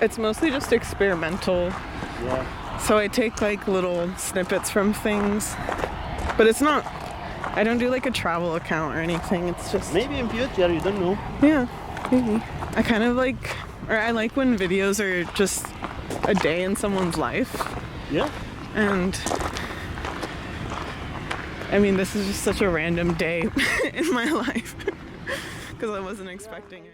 It's mostly just experimental. Yeah. So I take like little snippets from things, but it's not, I don't do like a travel account or anything. It's just, Maybe in future, you don't know. yeah, maybe. I kind of like, or I like when videos are just a day in someone's life. Yeah. And I mean, this is just such a random day in my life because I wasn't expecting it.